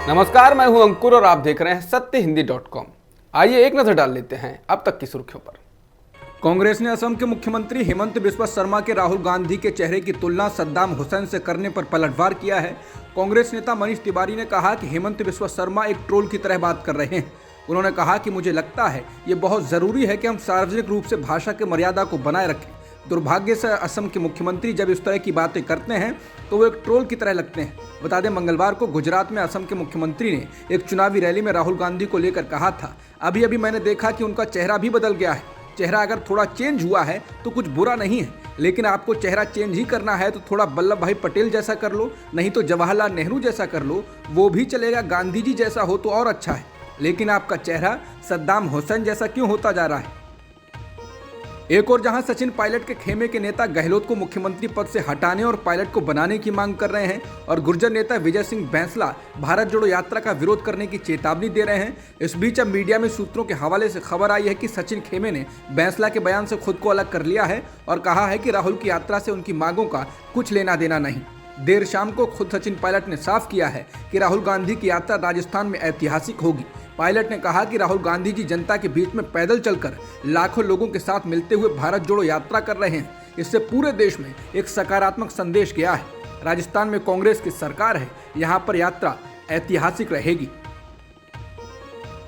नमस्कार, मैं हूं अंकुर और आप देख रहे हैं सत्यहिंदी.com। आइए एक नजर डाल लेते हैं अब तक की सुर्खियों पर। कांग्रेस ने असम के मुख्यमंत्री हेमंत बिस्वा शर्मा के राहुल गांधी के चेहरे की तुलना सद्दाम हुसैन से करने पर पलटवार किया है। कांग्रेस नेता मनीष तिवारी ने कहा कि हेमंत बिस्वा शर्मा एक ट्रोल की तरह बात कर रहे हैं। उन्होंने कहा कि मुझे लगता है ये बहुत जरूरी है कि हम सार्वजनिक रूप से भाषा की मर्यादा को बनाए रखें। दुर्भाग्य से असम के मुख्यमंत्री जब इस तरह की बातें करते हैं तो वो एक ट्रोल की तरह लगते हैं। बता दें, मंगलवार को गुजरात में असम के मुख्यमंत्री ने एक चुनावी रैली में राहुल गांधी को लेकर कहा था, अभी मैंने देखा कि उनका चेहरा भी बदल गया है। चेहरा अगर थोड़ा चेंज हुआ है तो कुछ बुरा नहीं है, लेकिन आपको चेहरा चेंज ही करना है तो थोड़ा वल्लभ भाई पटेल जैसा कर लो, नहीं तो जवाहरलाल नेहरू जैसा कर लो, वो भी चलेगा। गांधी जी जैसा हो तो और अच्छा है, लेकिन आपका चेहरा सद्दाम हुसैन जैसा क्यों होता जा रहा है। एक और जहां सचिन पायलट के खेमे के नेता गहलोत को मुख्यमंत्री पद से हटाने और पायलट को बनाने की मांग कर रहे हैं और गुर्जर नेता विजय सिंह बैंसला भारत जोड़ो यात्रा का विरोध करने की चेतावनी दे रहे हैं। इस बीच अब मीडिया में सूत्रों के हवाले से खबर आई है कि सचिन खेमे ने बैंसला के बयान से खुद को अलग कर लिया है और कहा है कि राहुल की यात्रा से उनकी मांगों का कुछ लेना देना नहीं। देर शाम को खुद सचिन पायलट ने साफ किया है कि राहुल गांधी की यात्रा राजस्थान में ऐतिहासिक होगी। पायलट ने कहा कि राहुल गांधी जी जनता के बीच में पैदल चलकर लाखों लोगों के साथ मिलते हुए भारत जोड़ो यात्रा कर रहे हैं। इससे पूरे देश में एक सकारात्मक संदेश गया है। राजस्थान में कांग्रेस की सरकार है, यहाँ पर यात्रा ऐतिहासिक रहेगी।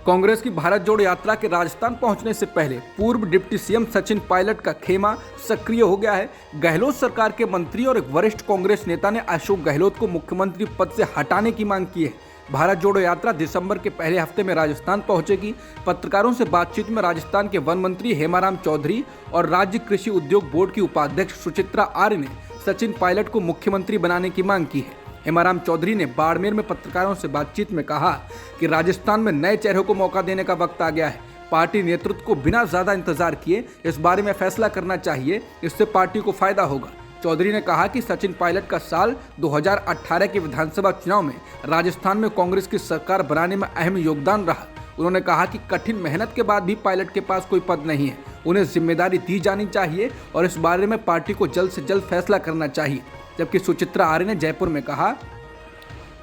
कांग्रेस की भारत जोड़ो यात्रा के राजस्थान पहुंचने से पहले पूर्व डिप्टी सीएम सचिन पायलट का खेमा सक्रिय हो गया है। गहलोत सरकार के मंत्री और एक वरिष्ठ कांग्रेस नेता ने अशोक गहलोत को मुख्यमंत्री पद से हटाने की मांग की है। भारत जोड़ो यात्रा दिसंबर के पहले हफ्ते में राजस्थान पहुंचेगी। पत्रकारों से बातचीत में राजस्थान के वन मंत्री हेमाराम चौधरी और राज्य कृषि उद्योग बोर्ड की उपाध्यक्ष सुचित्रा आर्य ने सचिन पायलट को मुख्यमंत्री बनाने की मांग की है। हेमाराम चौधरी ने बाड़मेर में पत्रकारों से बातचीत में कहा कि राजस्थान में नए चेहरों को मौका देने का वक्त आ गया है। पार्टी नेतृत्व को बिना ज्यादा इंतजार किए इस बारे में फैसला करना चाहिए, इससे पार्टी को फायदा होगा। चौधरी ने कहा कि सचिन पायलट का साल 2018 के विधानसभा चुनाव में राजस्थान में कांग्रेस की सरकार बनाने में अहम योगदान रहा। उन्होंने कहा कि कठिन मेहनत के बाद भी पायलट के पास कोई पद नहीं है, उन्हें जिम्मेदारी दी जानी चाहिए और इस बारे में पार्टी को जल्द से जल्द फैसला करना चाहिए। जबकि सुचित्रा आर्य ने जयपुर में कहा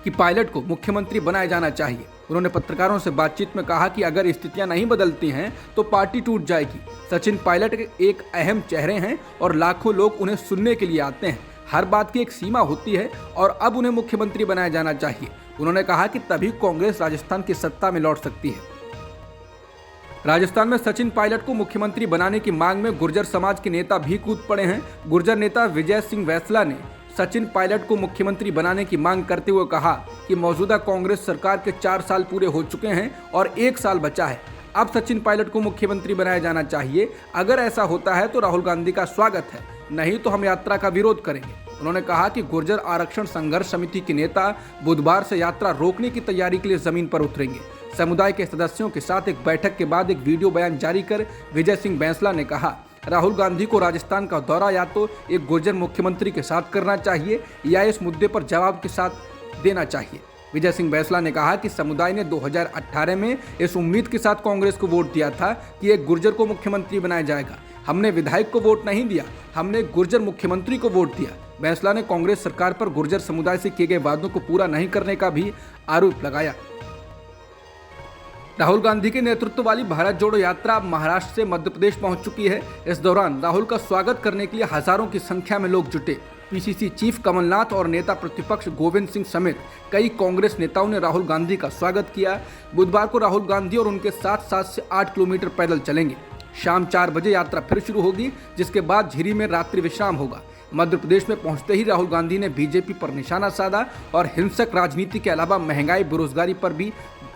कि पायलट को मुख्यमंत्री बनाया जाना चाहिए। उन्होंने पत्रकारों से बातचीत में कहा कि अगर स्थितियां नहीं बदलती हैं तो पार्टी टूट जाएगी। सचिन पायलट एक अहम चेहरे हैं और लाखों लोग उन्हें सुनने के लिए आते हैं। हर बात की एक सीमा होती है और अब उन्हें मुख्यमंत्री बनाया जाना चाहिए। उन्होंने कहा कि तभी कांग्रेस राजस्थान की सत्ता में लौट सकती है। राजस्थान में सचिन पायलट को मुख्यमंत्री बनाने की मांग में गुर्जर समाज के नेता भी कूद पड़े हैं। गुर्जर नेता विजय सिंह बैंसला ने सचिन पायलट को मुख्यमंत्री बनाने की मांग करते हुए कहा कि मौजूदा कांग्रेस सरकार के 4 साल पूरे हो चुके हैं और 1 साल बचा है। अब सचिन पायलट को मुख्यमंत्री बनाया जाना चाहिए। अगर ऐसा होता है तो राहुल गांधी का स्वागत है, नहीं तो हम यात्रा का विरोध करेंगे। उन्होंने कहा कि गुर्जर आरक्षण संघर्ष समिति के नेता बुधवार से यात्रा रोकने की तैयारी के लिए जमीन पर उतरेंगे। समुदाय के सदस्यों के साथ एक बैठक के बाद एक वीडियो बयान जारी कर विजय सिंह बैंसला ने कहा, राहुल गांधी को राजस्थान का दौरा या तो एक गुर्जर मुख्यमंत्री के साथ करना चाहिए या इस मुद्दे पर जवाब के साथ देना चाहिए। विजय सिंह बैंसला ने कहा कि समुदाय ने 2018 में इस उम्मीद के साथ कांग्रेस को वोट दिया था कि एक गुर्जर को मुख्यमंत्री बनाया जाएगा। हमने विधायक को वोट नहीं दिया, हमने गुर्जर मुख्यमंत्री को वोट दिया। बैंसला ने कांग्रेस सरकार पर गुर्जर समुदाय से किए गए वादों को पूरा नहीं करने का भी आरोप लगाया। राहुल गांधी के नेतृत्व वाली भारत जोड़ो यात्रा महाराष्ट्र से मध्य प्रदेश पहुंच चुकी है। इस दौरान राहुल का स्वागत करने के लिए हजारों की संख्या में लोग जुटे। पीसीसी चीफ कमलनाथ और नेता प्रतिपक्ष गोविंद सिंह समेत कई कांग्रेस नेताओं ने राहुल गांधी का स्वागत किया। बुधवार को राहुल गांधी और उनके साथ 7 से 8 किलोमीटर पैदल चलेंगे। शाम 4 बजे यात्रा फिर शुरू होगी, जिसके बाद झिरी में रात्रि विश्राम होगा। मध्य प्रदेश में पहुंचते ही राहुल गांधी ने बीजेपी पर निशाना साधा और हिंसक राजनीति के अलावा महंगाई बेरोजगारी पर भी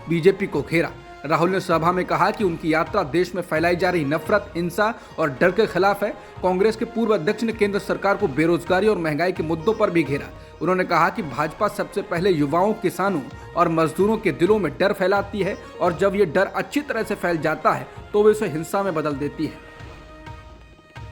बीजेपी को घेरा। राहुल ने सभा में कहा कि उनकी यात्रा देश में फैलाई जा रही नफरत, हिंसा और डर के खिलाफ है। कांग्रेस के पूर्व अध्यक्ष ने केंद्र सरकार को बेरोजगारी और महंगाई के मुद्दों पर भी घेरा। उन्होंने कहा कि भाजपा सबसे पहले युवाओं, किसानों और मजदूरों के दिलों में डर फैलाती है और जब ये डर अच्छी तरह से फैल जाता है तो वे इसे हिंसा में बदल देती है।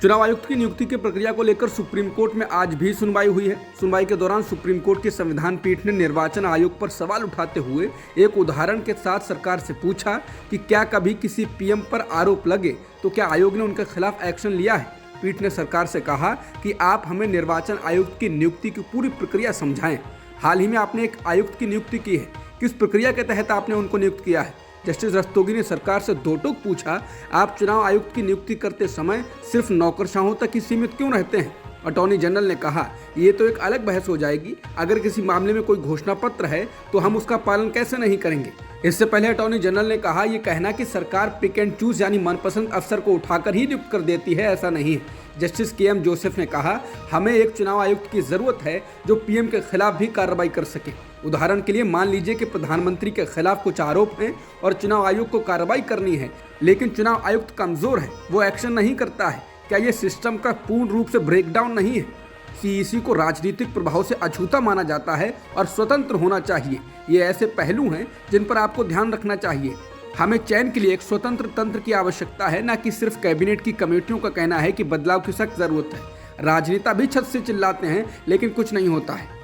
चुनाव आयुक्त की नियुक्ति की प्रक्रिया को लेकर सुप्रीम कोर्ट में आज भी सुनवाई हुई है। सुनवाई के दौरान सुप्रीम कोर्ट की संविधान पीठ ने निर्वाचन आयोग पर सवाल उठाते हुए एक उदाहरण के साथ सरकार से पूछा कि क्या कभी किसी पीएम पर आरोप लगे तो क्या आयोग ने उनके खिलाफ एक्शन लिया है। पीठ ने सरकार से कहा कि आप हमें निर्वाचन आयुक्त की नियुक्ति की पूरी प्रक्रिया समझाएं। हाल ही में आपने एक आयुक्त की नियुक्ति की है, किस प्रक्रिया के तहत आपने उनको नियुक्त किया है। जस्टिस रस्तोगी ने सरकार से दो टूक पूछा, आप चुनाव आयुक्त की नियुक्ति करते समय सिर्फ नौकरशाहों तक ही सीमित क्यों रहते हैं। अटॉर्नी जनरल ने कहा, ये तो एक अलग बहस हो जाएगी। अगर किसी मामले में कोई घोषणा पत्र है तो हम उसका पालन कैसे नहीं करेंगे। इससे पहले अटॉर्नी जनरल ने कहा, ये कहना कि सरकार पिक एंड चूज यानी मनपसंद अफसर को उठाकर ही नियुक्त कर देती है, ऐसा नहीं है। जस्टिस के एम जोसेफ ने कहा, हमें एक चुनाव आयुक्त की जरूरत है जो पीएम के खिलाफ भी कार्रवाई कर सके। उदाहरण के लिए मान लीजिए कि प्रधानमंत्री के खिलाफ कुछ आरोप हैं और चुनाव आयोग को कार्रवाई करनी है, लेकिन चुनाव आयुक्त कमजोर है, वो एक्शन नहीं करता है। क्या ये सिस्टम का पूर्ण रूप से ब्रेकडाउन नहीं है। सीईसी को राजनीतिक प्रभाव से अछूता माना जाता है और स्वतंत्र होना चाहिए। ये ऐसे पहलू हैं जिन पर आपको ध्यान रखना चाहिए। हमें चयन के लिए एक स्वतंत्र तंत्र की आवश्यकता है, न कि सिर्फ कैबिनेट की कमेटियों का कहना है कि बदलाव की सख्त जरूरत है। राजनेता भी छत से चिल्लाते हैं लेकिन कुछ नहीं होता है।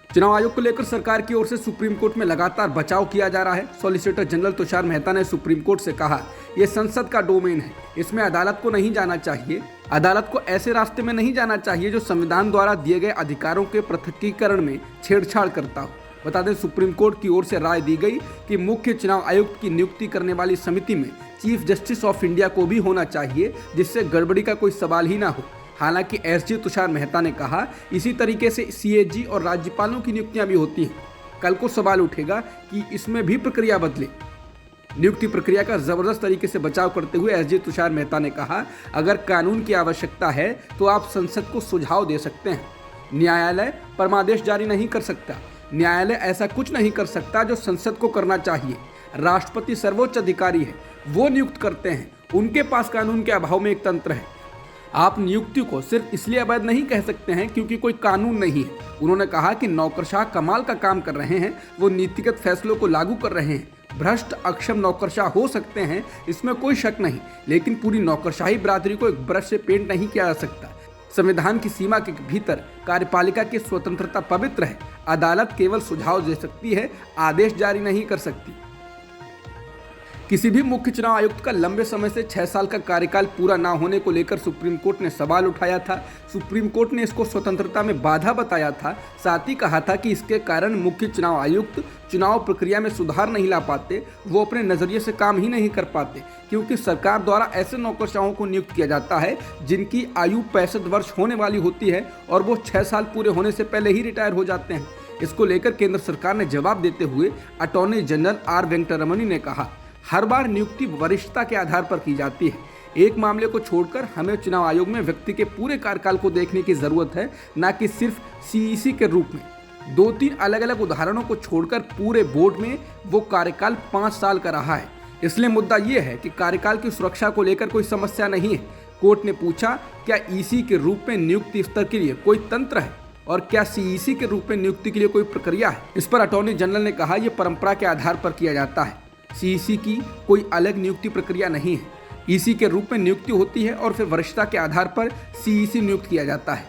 चुनाव आयोग को लेकर सरकार की ओर से सुप्रीम कोर्ट में लगातार बचाव किया जा रहा है। सॉलिसिटर जनरल तुषार मेहता ने सुप्रीम कोर्ट से कहा, यह संसद का डोमेन है, इसमें अदालत को नहीं जाना चाहिए। अदालत को ऐसे रास्ते में नहीं जाना चाहिए जो संविधान द्वारा दिए गए अधिकारों के पृथकीकरण में छेड़छाड़ करता हो। बता दें, सुप्रीम कोर्ट की ओर से राय दी गई कि मुख्य चुनाव आयुक्त की नियुक्ति करने वाली समिति में चीफ जस्टिस ऑफ इंडिया को भी होना चाहिए, जिससे गड़बड़ी का कोई सवाल ही ना हो। हालांकि एसजी तुषार मेहता ने कहा, इसी तरीके से सीएजी और राज्यपालों की नियुक्तियां भी होती हैं। कल को सवाल उठेगा कि इसमें भी प्रक्रिया बदले। नियुक्ति प्रक्रिया का जबरदस्त तरीके से बचाव करते हुए एसजी तुषार मेहता ने कहा, अगर कानून की आवश्यकता है तो आप संसद को सुझाव दे सकते हैं। न्यायालय परमादेश जारी नहीं कर सकता। न्यायालय ऐसा कुछ नहीं कर सकता जो संसद को करना चाहिए। राष्ट्रपति सर्वोच्च अधिकारी है, वो नियुक्त करते हैं। उनके पास कानून के अभाव में एक तंत्र है। आप नियुक्ति को सिर्फ इसलिए अवैध नहीं कह सकते हैं क्योंकि कोई कानून नहीं है। उन्होंने कहा कि नौकरशाह कमाल का काम कर रहे हैं, वो नीतिगत फैसलों को लागू कर रहे हैं। भ्रष्ट अक्षम नौकरशाह हो सकते हैं, इसमें कोई शक नहीं, लेकिन पूरी नौकरशाही बिरादरी को एक ब्रश से पेंट नहीं किया जा सकता। संविधान की सीमा के भीतर कार्यपालिका की स्वतंत्रता पवित्र है। अदालत केवल सुझाव दे सकती है, आदेश जारी नहीं कर सकती। किसी भी मुख्य चुनाव आयुक्त का लंबे समय से 6 साल का कार्यकाल पूरा ना होने को लेकर सुप्रीम कोर्ट ने सवाल उठाया था। सुप्रीम कोर्ट ने इसको स्वतंत्रता में बाधा बताया था। साथ ही कहा था कि इसके कारण मुख्य चुनाव आयुक्त चुनाव प्रक्रिया में सुधार नहीं ला पाते, वो अपने नजरिए से काम ही नहीं कर पाते, क्योंकि सरकार द्वारा ऐसे नौकरशाहों को नियुक्त किया जाता है जिनकी आयु 65 वर्ष होने वाली होती है और वो 6 साल पूरे होने से पहले ही रिटायर हो जाते हैं। इसको लेकर केंद्र सरकार ने जवाब देते हुए अटॉर्नी जनरल आर वेंकटरमणी ने कहा, हर बार नियुक्ति वरिष्ठता के आधार पर की जाती है। एक मामले को छोड़कर हमें चुनाव आयोग में व्यक्ति के पूरे कार्यकाल को देखने की जरूरत है, न कि सिर्फ सीईसी के रूप में। 2-3 अलग अलग उदाहरणों को छोड़कर पूरे बोर्ड में वो कार्यकाल 5 साल का रहा है। इसलिए मुद्दा ये है कि कार्यकाल की सुरक्षा को लेकर कोई समस्या नहीं है। कोर्ट ने पूछा, क्या ईसी के रूप में नियुक्ति स्तर के लिए कोई तंत्र है और क्या सीईसी के रूप में नियुक्ति के लिए कोई प्रक्रिया है। इस पर अटॉर्नी जनरल ने कहा, यह परंपरा के आधार पर किया जाता है। सीईसी की कोई अलग नियुक्ति प्रक्रिया नहीं है। ईसी के रूप में नियुक्ति होती है और फिर वरिष्ठता के आधार पर सीईसी नियुक्त किया जाता है।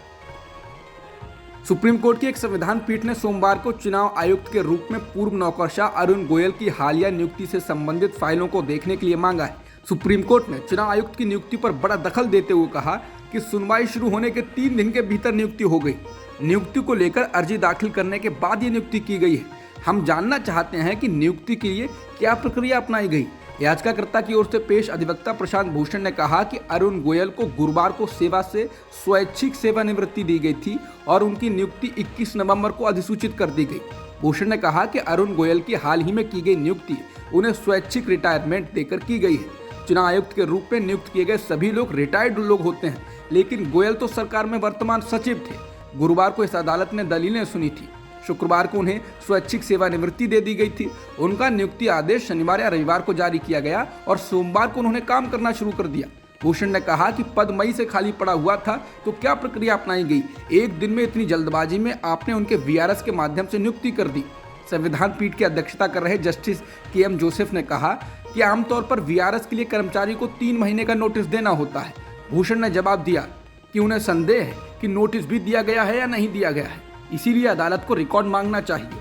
सुप्रीम कोर्ट की एक संविधान पीठ ने सोमवार को चुनाव आयुक्त के रूप में पूर्व नौकरशाह अरुण गोयल की हालिया नियुक्ति से संबंधित फाइलों को देखने के लिए मांगा है। सुप्रीम कोर्ट ने चुनाव आयुक्त की नियुक्ति पर बड़ा दखल देते हुए कहा कि सुनवाई शुरू होने के 3 दिन के भीतर नियुक्ति हो गई। नियुक्ति को लेकर अर्जी दाखिल करने के बाद ये नियुक्ति की गई है। हम जानना चाहते हैं कि नियुक्ति के लिए क्या प्रक्रिया अपनाई गई। याचिकाकर्ता की ओर से पेश अधिवक्ता प्रशांत भूषण ने कहा कि अरुण गोयल को गुरुवार को सेवा से स्वैच्छिक सेवानिवृत्ति दी गई थी और उनकी नियुक्ति 21 नवंबर को अधिसूचित कर दी गई। भूषण ने कहा कि अरुण गोयल की हाल ही में की गई नियुक्ति उन्हें स्वैच्छिक रिटायरमेंट देकर की गई है। चुनाव आयुक्त के रूप में नियुक्त किए गए सभी लोग रिटायर्ड लोग होते हैं, लेकिन गोयल तो सरकार में वर्तमान सचिव थे। गुरुवार को इस अदालत ने दलीलें सुनी थी। शुक्रवार को उन्हें स्वैच्छिक सेवानिवृत्ति दे दी गई थी। उनका नियुक्ति आदेश शनिवार या रविवार को जारी किया गया और सोमवार को उन्होंने काम करना शुरू कर दिया। भूषण ने कहा कि पद मई से खाली पड़ा हुआ था, तो क्या प्रक्रिया अपनाई गई। एक दिन में इतनी जल्दबाजी में आपने उनके वीआरएस के माध्यम से नियुक्ति कर दी। संविधान पीठ की अध्यक्षता कर रहे जस्टिस के एम जोसेफ ने कहा कि आमतौर पर वीआरएस के लिए कर्मचारी को 3 महीने का नोटिस देना होता है। भूषण ने जवाब दिया कि उन्हें संदेह है कि नोटिस भी दिया गया है या नहीं दिया गया है, इसीलिए अदालत को रिकॉर्ड मांगना चाहिए।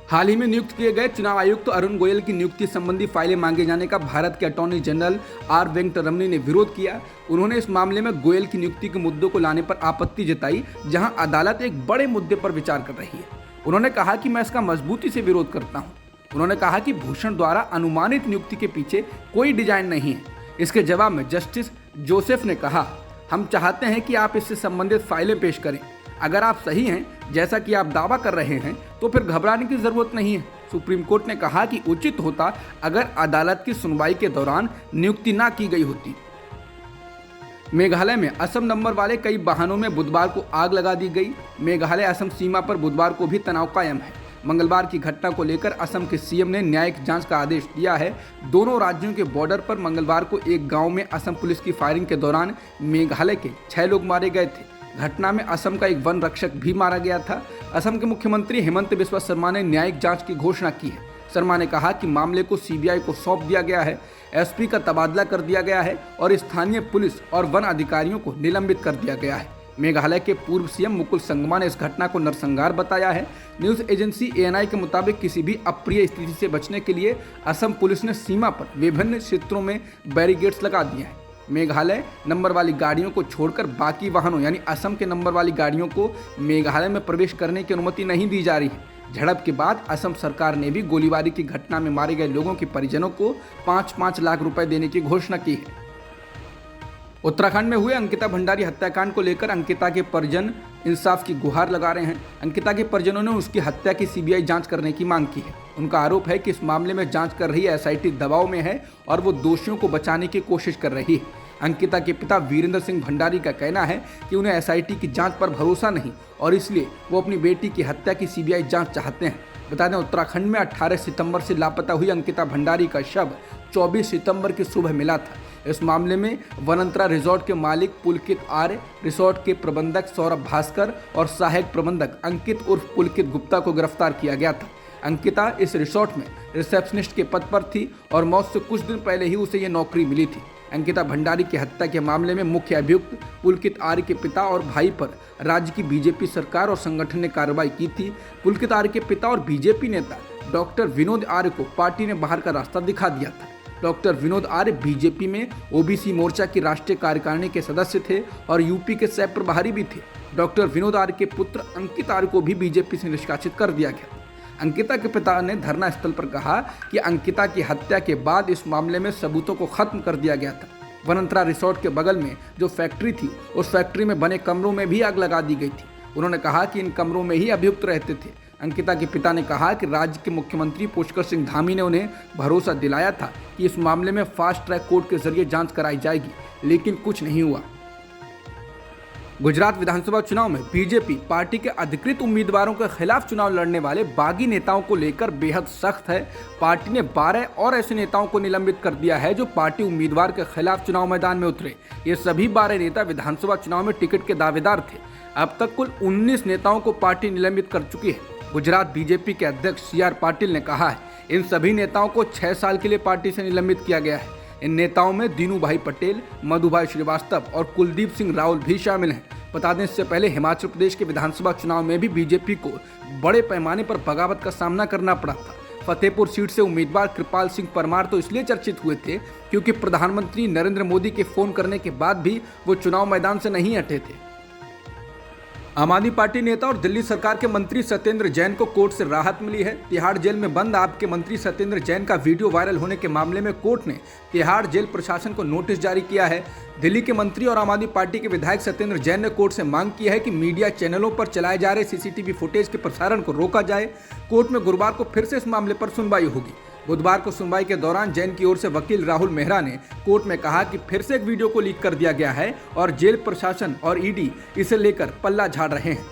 हाल ही में नियुक्त किए गए चुनाव आयुक्त तो अरुण गोयल की नियुक्ति संबंधी फाइलें मांगे जाने का भारत के अटॉर्नी जनरल आर वेंकटरमणी ने विरोध किया। उन्होंने इस मामले में गोयल की नियुक्ति के मुद्दों को लाने पर आपत्ति जताई, जहां अदालत एक बड़े मुद्दे पर विचार कर रही है। उन्होंने कहा कि मैं इसका मजबूती से विरोध करता हूं। उन्होंने कहा कि भूषण द्वारा अनुमानित नियुक्ति के पीछे कोई डिजाइन नहीं है। इसके जवाब में जस्टिस जोसेफ ने कहा, हम चाहते हैं कि आप इससे संबंधित फाइलें पेश करें। अगर आप सही हैं जैसा कि आप दावा कर रहे हैं तो फिर घबराने की जरूरत नहीं है। सुप्रीम कोर्ट ने कहा कि उचित होता अगर अदालत की सुनवाई के दौरान नियुक्ति ना की गई होती। मेघालय में असम नंबर वाले कई वाहनों में बुधवार को आग लगा दी गई। मेघालय असम सीमा पर बुधवार को भी तनाव कायम है। मंगलवार की घटना को लेकर असम के सीएम ने न्यायिक जांच का आदेश दिया है। दोनों राज्यों के बॉर्डर पर मंगलवार को एक गांव में असम पुलिस की फायरिंग के दौरान मेघालय के 6 लोग मारे गए थे। घटना में असम का एक वन रक्षक भी मारा गया था। असम के मुख्यमंत्री हेमंत बिस्वा शर्मा ने न्यायिक जांच की घोषणा की है। शर्मा ने कहा कि मामले को सीबीआई को सौंप दिया गया है, एसपी का तबादला कर दिया गया है और स्थानीय पुलिस और वन अधिकारियों को निलंबित कर दिया गया है। मेघालय के पूर्व सीएम मुकुल संगमा ने इस घटना को नरसंहार बताया है। न्यूज एजेंसी एएनआई के मुताबिक किसी भी अप्रिय स्थिति से बचने के लिए असम पुलिस ने सीमा पर विभिन्न क्षेत्रों में बैरिकेड्स लगा दिए हैं। मेघालय नंबर वाली गाड़ियों को छोड़कर बाकी वाहनों यानी असम के नंबर वाली गाड़ियों को मेघालय में प्रवेश करने की अनुमति नहीं दी जा रही है। झड़प के बाद असम सरकार ने भी गोलीबारी की घटना में मारे गए लोगों के परिजनों को 5-5 लाख रुपए देने की घोषणा की है। उत्तराखंड में हुए अंकिता भंडारी हत्याकांड को लेकर अंकिता के परिजन इंसाफ की गुहार लगा रहे हैं। अंकिता के परिजनों ने उसकी हत्या की सीबीआई जांच करने की मांग की है। उनका आरोप है कि इस मामले में जांच कर रही एसआईटी दबाव में है और वो दोषियों को बचाने की कोशिश कर रही है। अंकिता के पिता वीरेंद्र सिंह भंडारी का कहना है कि उन्हें एसआईटी की जांच पर भरोसा नहीं और इसलिए वो अपनी बेटी की हत्या की सीबीआई जांच चाहते हैं। बता दें, उत्तराखंड में 18 सितंबर से लापता हुई अंकिता भंडारी का शव 24 सितंबर की सुबह मिला था। इस मामले में वनंतरा रिजॉर्ट के मालिक पुलकित आर्य, रिजॉर्ट के प्रबंधक सौरभ भास्कर और सहायक प्रबंधक अंकित उर्फ पुलकित गुप्ता को गिरफ्तार किया गया था। अंकिता इस रिसोर्ट में रिसेप्शनिस्ट के पद पर थी और मौत से कुछ दिन पहले ही उसे ये नौकरी मिली थी। अंकिता भंडारी की हत्या के मामले में मुख्य अभियुक्त पुलकित आर्य के पिता और भाई पर राज्य की बीजेपी सरकार और संगठन ने कार्रवाई की थी। पुलकित आर्य के पिता और बीजेपी नेता डॉक्टर विनोद आर्य को पार्टी ने बाहर का रास्ता दिखा दिया था। डॉक्टर विनोद आर्य बीजेपी में ओबीसी मोर्चा की राष्ट्रीय कार्यकारिणी के सदस्य थे और यूपी के सह प्रभारी भी थे। डॉक्टर विनोद आर्य के पुत्र अंकित आर्य को भी बीजेपी से निष्कासित कर दिया गया। अंकिता के पिता ने धरना स्थल पर कहा कि अंकिता की हत्या के बाद इस मामले में सबूतों को खत्म कर दिया गया था। वनंतरा रिसोर्ट के बगल में जो फैक्ट्री थी उस फैक्ट्री में बने कमरों में भी आग लगा दी गई थी। उन्होंने कहा कि इन कमरों में ही अभियुक्त रहते थे। अंकिता के पिता ने कहा कि राज्य के मुख्यमंत्री पुष्कर सिंह धामी ने उन्हें भरोसा दिलाया था कि इस मामले में फास्ट ट्रैक कोर्ट के जरिए जांच कराई जाएगी, लेकिन कुछ नहीं हुआ। गुजरात विधानसभा चुनाव में बीजेपी पार्टी के अधिकृत उम्मीदवारों के खिलाफ चुनाव लड़ने वाले बागी नेताओं को लेकर बेहद सख्त है। पार्टी ने 12 और ऐसे नेताओं को निलंबित कर दिया है जो पार्टी उम्मीदवार के खिलाफ चुनाव मैदान में उतरे। ये सभी 12 नेता विधानसभा चुनाव में टिकट के दावेदार थे। अब तक कुल 19 नेताओं को पार्टी निलंबित कर चुकी है। गुजरात बीजेपी के अध्यक्ष CR पाटिल ने कहा है इन सभी नेताओं को 6 साल के लिए पार्टी से निलंबित किया गया है। इन नेताओं में दीनू भाई पटेल, मधुभाई श्रीवास्तव और कुलदीप सिंह रावल भी शामिल हैं। बता दें, इससे पहले हिमाचल प्रदेश के विधानसभा चुनाव में भी बीजेपी को बड़े पैमाने पर बगावत का सामना करना पड़ा था। फतेहपुर सीट से उम्मीदवार कृपाल सिंह परमार तो इसलिए चर्चित हुए थे क्योंकि प्रधानमंत्री नरेंद्र मोदी के फोन करने के बाद भी वो चुनाव मैदान से नहीं हटे थे। आम आदमी पार्टी नेता और दिल्ली सरकार के मंत्री सत्येंद्र जैन को कोर्ट से राहत मिली है। तिहाड़ जेल में बंद आप के मंत्री सत्येंद्र जैन का वीडियो वायरल होने के मामले में कोर्ट ने तिहाड़ जेल प्रशासन को नोटिस जारी किया है। दिल्ली के मंत्री और आम आदमी पार्टी के विधायक सत्येंद्र जैन ने कोर्ट से मांग की है कि मीडिया चैनलों पर चलाए जा रहे सीसीटीवी फुटेज के प्रसारण को रोका जाए। कोर्ट में गुरुवार को फिर से इस मामले पर सुनवाई होगी। बुधवार को सुनवाई के दौरान जैन की ओर से वकील राहुल मेहरा ने कोर्ट में कहा कि फिर से एक वीडियो को लीक कर दिया गया है और जेल प्रशासन और ईडी इसे लेकर पल्ला झाड़ रहे हैं।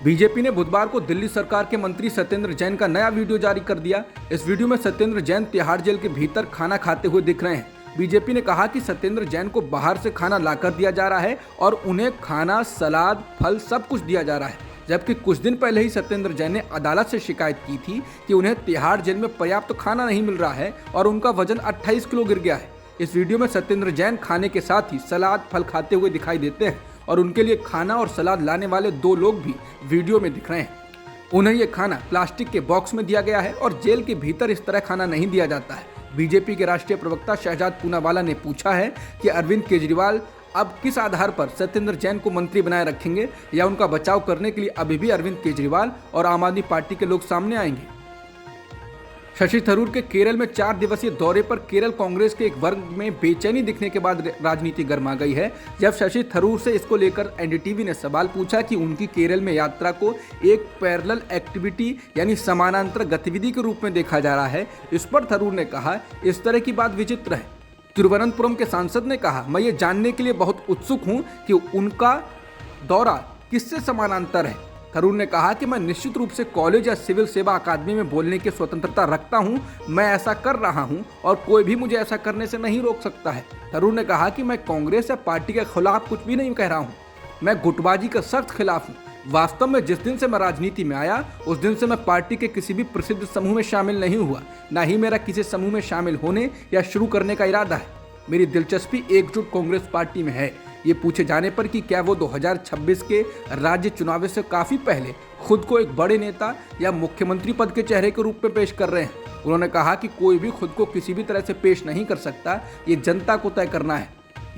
बीजेपी ने बुधवार को दिल्ली सरकार के मंत्री सत्येंद्र जैन का नया वीडियो जारी कर दिया। इस वीडियो में सत्येंद्र जैन तिहाड़ जेल के भीतर खाना खाते हुए दिख रहे हैं। बीजेपी ने कहा कि सत्येंद्र जैन को बाहर से खाना लाकर दिया जा रहा है और उन्हें खाना, सलाद, फल सब कुछ दिया जा रहा है, जबकि कुछ दिन पहले ही सत्येंद्र जैन ने अदालत से शिकायत की थी कि उन्हें तिहाड़ जेल में पर्याप्त खाना नहीं मिल रहा है और उनका वजन 28 किलो गिर गया है। इस वीडियो में सत्येंद्र जैन खाने के साथ ही सलाद, फल खाते हुए दिखाई देते हैं और उनके लिए खाना और सलाद लाने वाले 2 लोग भी वीडियो में दिख रहे हैं। उन्हें यह खाना प्लास्टिक के बॉक्स में दिया गया है और जेल के भीतर इस तरह खाना नहीं दिया जाता है। बीजेपी के राष्ट्रीय प्रवक्ता शहजाद पूनावाला ने पूछा है कि अरविंद केजरीवाल अब किस आधार पर सत्येंद्र जैन को मंत्री बनाए रखेंगे या उनका बचाव करने के लिए अभी भी अरविंद केजरीवाल और आम आदमी पार्टी के लोग सामने आएंगे। शशि थरूर के केरल में 4 दिवसीय दौरे पर केरल कांग्रेस के एक वर्ग में बेचैनी दिखने के बाद राजनीति गर्मा गई है। जब शशि थरूर से इसको लेकर एनडीटीवी ने सवाल पूछा कि उनकी केरल में यात्रा को एक पैरेलल एक्टिविटी यानी समानांतर गतिविधि के रूप में देखा जा रहा है, इस पर थरूर ने कहा, इस तरह की बात विचित्र है। तिरुवनंतपुरम के सांसद ने कहा, मैं ये जानने के लिए बहुत उत्सुक हूं कि उनका दौरा किससे समानांतर है। थरूर ने कहा कि मैं निश्चित रूप से कॉलेज या सिविल सेवा अकादमी में बोलने की स्वतंत्रता रखता हूं, मैं ऐसा कर रहा हूं और कोई भी मुझे ऐसा करने से नहीं रोक सकता है। थरूर ने कहा कि मैं कांग्रेस या पार्टी के खिलाफ कुछ भी नहीं कह रहा हूं, मैं गुटबाजी के सख्त खिलाफ हूं। वास्तव में जिस दिन से मैं राजनीति में आया उस दिन से मैं पार्टी के किसी भी प्रसिद्ध समूह में शामिल नहीं हुआ, ना ही मेरा किसी समूह में शामिल होने या शुरू करने का इरादा है। मेरी दिलचस्पी एकजुट कांग्रेस पार्टी में है। ये पूछे जाने पर कि क्या वो 2026 के राज्य चुनाव से काफी पहले खुद को एक बड़े नेता या मुख्यमंत्री पद के चेहरे के रूप में पेश कर रहे हैं, उन्होंने कहा कि कोई भी खुद को किसी भी तरह से पेश नहीं कर सकता, ये जनता को तय करना है,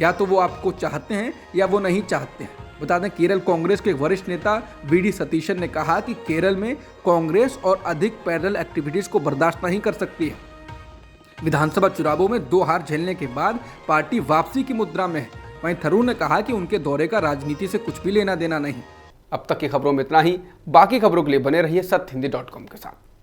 या तो वो आपको चाहते हैं या वो नहीं चाहते हैं। बता दें, केरल कांग्रेस के वरिष्ठ नेता वीडी सतीशन ने कहा कि केरल में कांग्रेस और अधिक पैरेलल एक्टिविटीज को बर्दाश्त नहीं कर सकती है। विधानसभा चुनावों में 2 हार झेलने के बाद पार्टी वापसी की मुद्रा में है। वहीं थरूर ने कहा कि उनके दौरे का राजनीति से कुछ भी लेना देना नहीं। अब तक की खबरों में इतना ही। बाकी खबरों के लिए बने रहिए सत्य हिंदी.com के साथ।